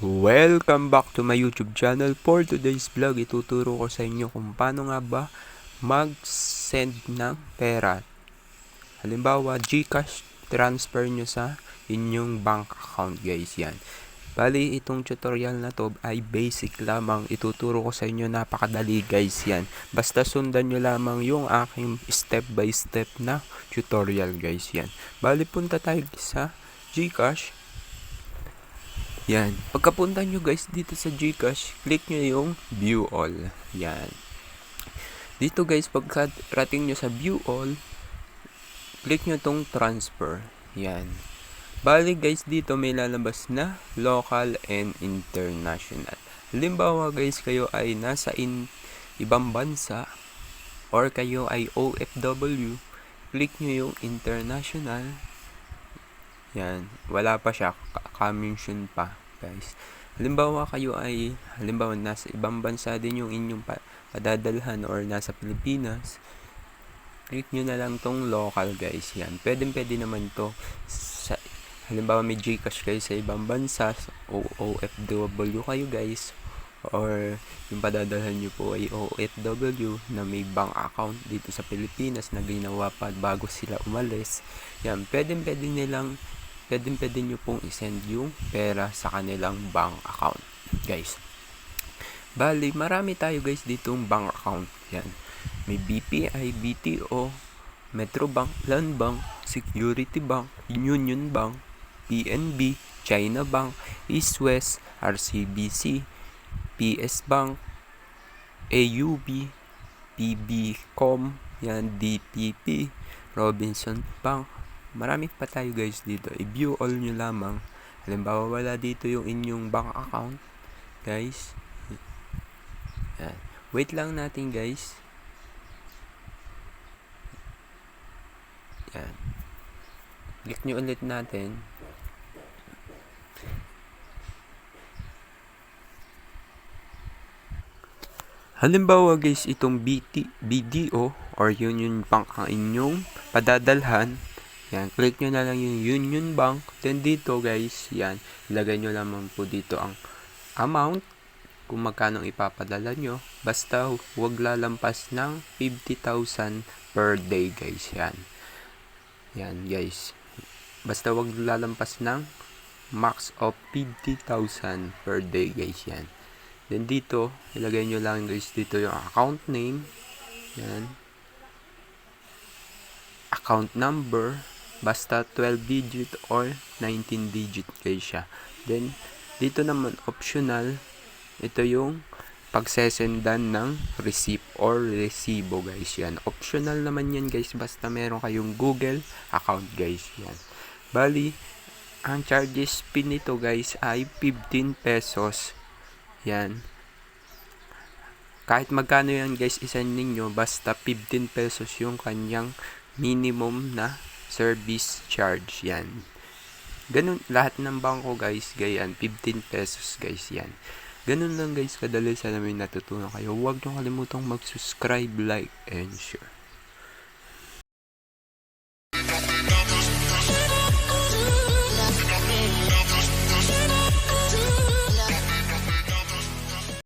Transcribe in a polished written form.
Welcome back to my YouTube channel. For today's vlog, ituturo ko sa inyo kung paano nga ba mag-send ng pera. Halimbawa, GCash transfer nyo sa inyong bank account, guys. Yan. Bali, itong tutorial na to ay basic lamang. Ituturo ko sa inyo, napakadali, guys. Yan. Basta sundan nyo lamang yung aking step by step na tutorial, guys. Yan. Bali, punta tayo sa GCash. Yan. Pagkapunta nyo guys dito sa GCash, click nyo yung view all. Yan. Dito guys, pagkarating nyo sa view all, click nyo tong transfer. Yan. Bali guys, dito may lalabas na local and international. Halimbawa guys, kayo ay nasa ibang bansa or kayo ay OFW, click nyo yung international. Yan, wala pa siya, coming soon pa, guys. Halimbawa kayo ay, nasa ibang bansa din yung inyong padadalhan or nasa Pilipinas, click nyo na lang tong local, guys. Yan, pwede naman to. Halimbawa may GCash kayo sa ibang bansa, OFW kayo, guys, or yung padadalhan nyo po ay OFW na may bank account dito sa Pilipinas na ginawa pa bago sila umalis. Yan, pwede nyo pong isend yung pera sa kanilang bank account, guys. Bali, marami tayo guys ditong bank account. Yan. May BPI, BTO, Metrobank, Landbank, Security Bank, Union Bank, PNB, China Bank, East West, RCBC, PS Bank, AUB, PBCom, yan, DPP, Robinson Bank. Marami pa tayo guys dito. I-view all nyo lamang. Halimbawa wala dito yung inyong bank account, guys. Yan. Wait lang natin guys. Yan. Click nyo ulit natin. Halimbawa guys, itong BDO or Union Bank ang inyong padadalhan. Yan, click nyo na lang yung Union Bank. Then dito guys, yan, ilagay nyo lamang po dito ang amount kung magkano ipapadala nyo. Basta huwag lalampas ng 50,000 per day guys. Yan. Yan guys. Basta huwag lalampas ng max of 50,000 per day guys. Yan. Then dito, ilagay nyo lang guys dito yung account name. Yan. Account number. Basta 12 digit or 19 digit guys siya. Then, dito naman optional, ito yung pagsesendan ng receipt or resibo guys. Yan. Optional naman yan guys, basta meron kayong Google account guys. Yan. Bali, ang charges fee nito guys ay 15 pesos. Yan. Kahit magkano yan guys isend ninyo, basta 15 pesos yung kanyang minimum na service charge. Yan. Ganun lahat ng bangko guys, ganyan 15 pesos guys. Yan. Ganun lang guys kadali. Sana may natutunan kayo. Huwag nyo kalimutang mag-subscribe, like, and share.